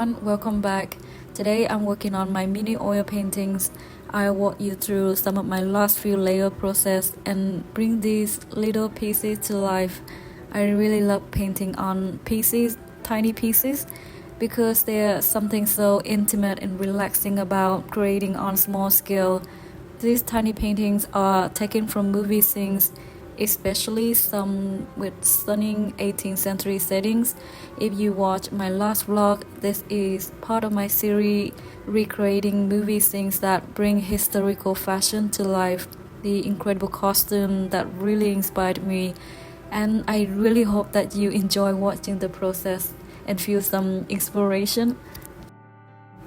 everyone, welcome back. Today I'm working on my mini oil paintings. I'll walk you through some of my last few layer process and bring these little pieces to life. I really love painting on pieces, tiny pieces, because there's something so intimate and relaxing about creating on small scale. These tiny paintings are taken from movie scenes, especially some with stunning 18th century settings. If you watch my last vlog, this is part of my series recreating movie scenes that bring historical fashion to life. The incredible costume that really inspired me, and I really hope that you enjoy watching the process and feel some inspiration.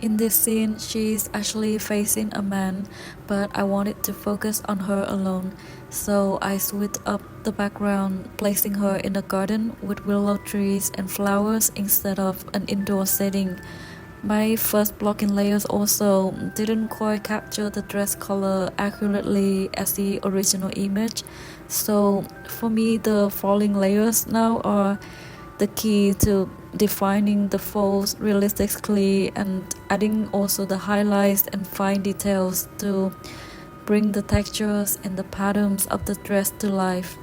In this scene, she's actually facing a man, but I wanted to focus on her alone, so I switched up the background, placing her in a garden with willow trees and flowers instead of an indoor setting. My first blocking layers also didn't quite capture the dress color accurately as the original image, so for me the falling layers now are the key to defining the folds realistically and adding also the highlights and fine details to bring the textures and the patterns of the dress to life.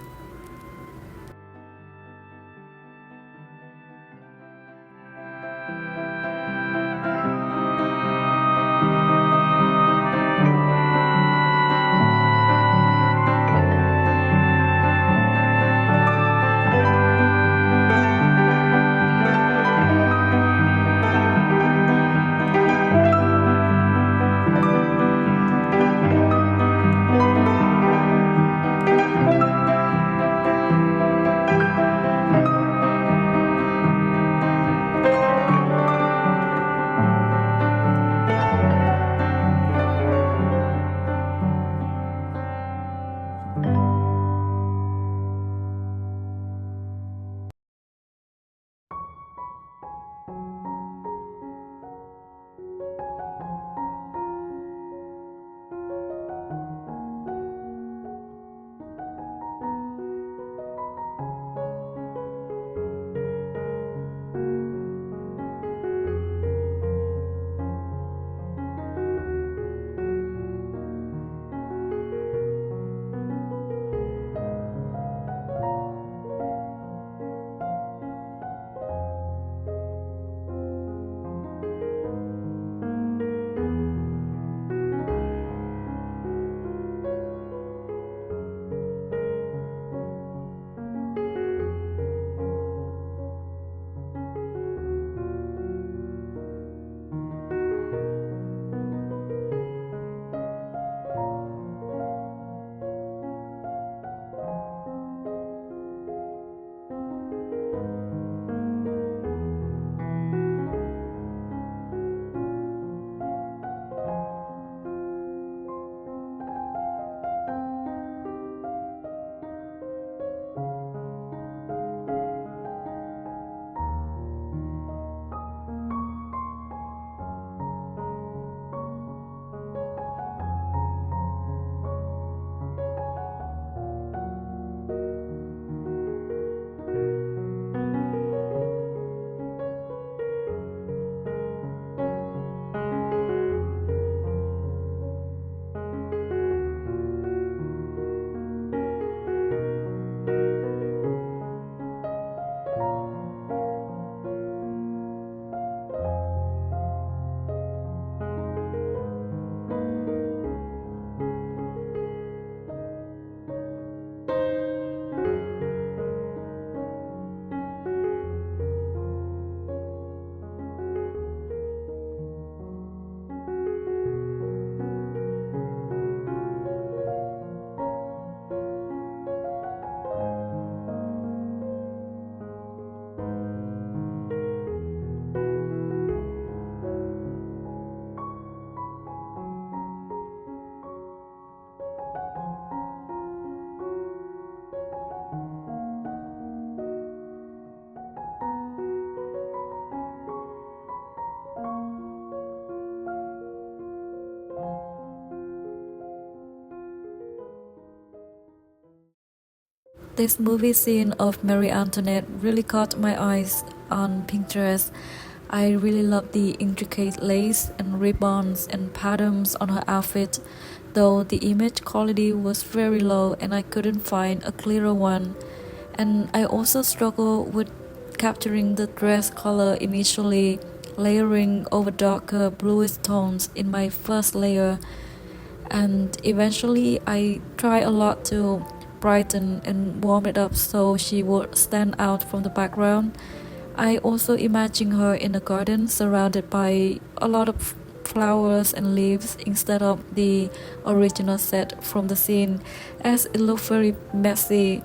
This movie scene of Marie Antoinette really caught my eyes on Pinterest. I really love the intricate lace and ribbons and patterns on her outfit, though the image quality was very low and I couldn't find a clearer one. And I also struggle with capturing the dress color initially, layering over darker bluish tones in my first layer, and eventually I try a lot to brighten and warm it up so she would stand out from the background. I also imagine her in a garden surrounded by a lot of flowers and leaves instead of the original set from the scene, as it looked very messy.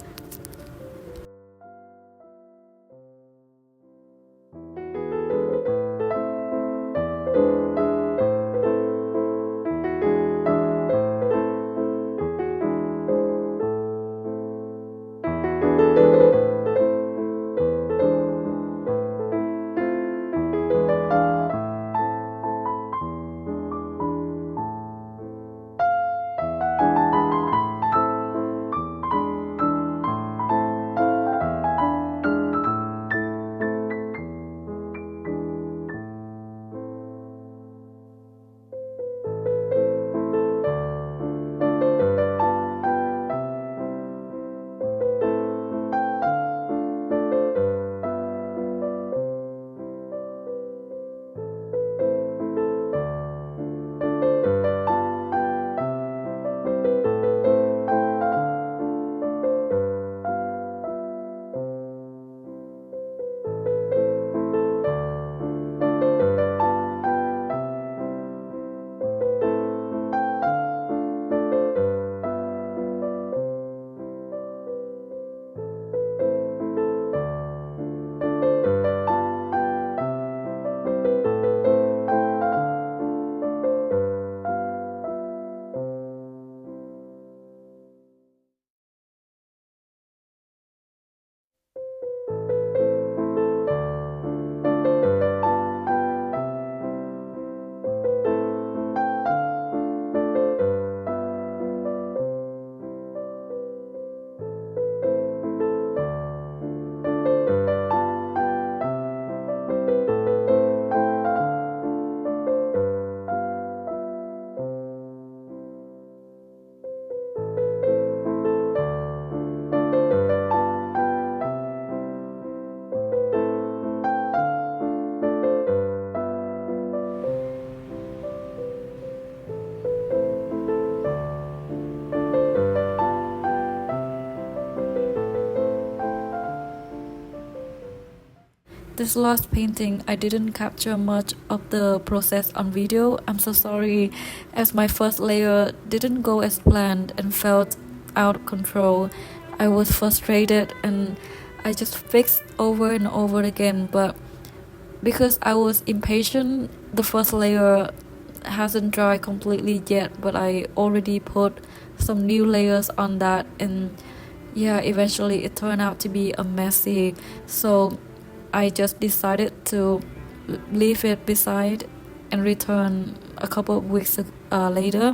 This last painting, I didn't capture much of the process on video. I'm so sorry, as my first layer didn't go as planned and felt out of control. I was frustrated and I just fixed over and over again, but because I was impatient, the first layer hasn't dried completely yet, but I already put some new layers on that, and yeah, eventually it turned out to be a messy. So I just decided to leave it beside and return a couple of weeks later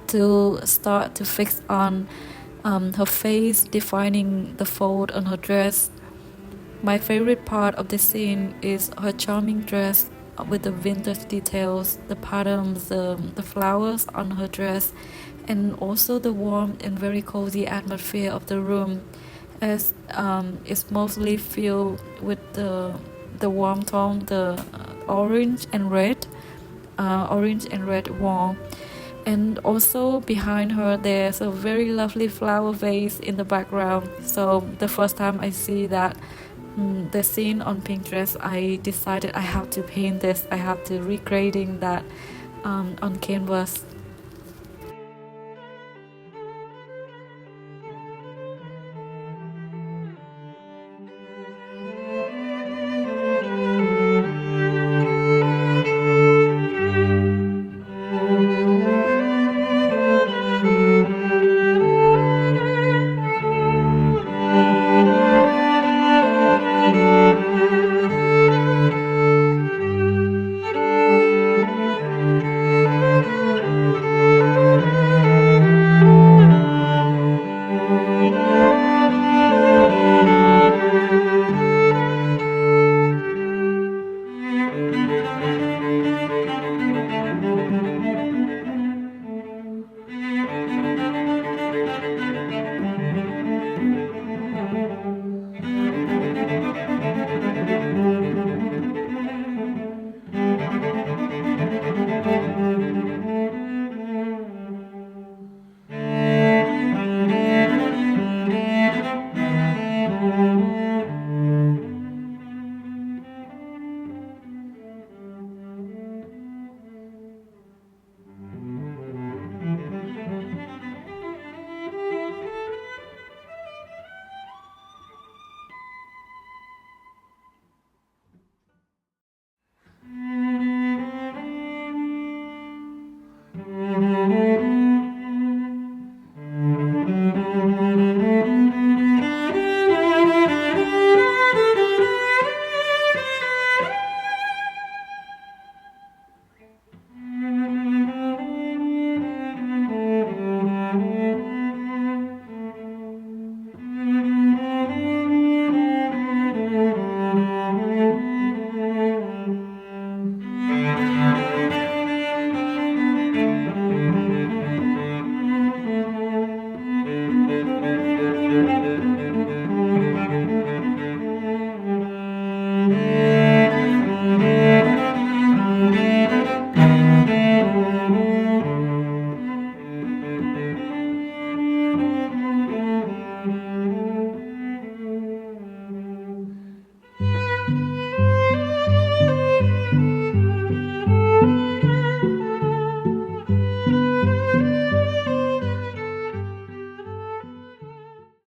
to start to fix on her face, defining the fold on her dress. My favorite part of the scene is her charming dress with the vintage details, the patterns, the flowers on her dress, and also the warm and very cozy atmosphere of the room, as it's mostly filled with the warm tone, the orange and red wall. And also behind her there's a very lovely flower vase in the background. So the first time I see that the scene on Pinterest, I decided I have to paint this, I have to recreating that on canvas.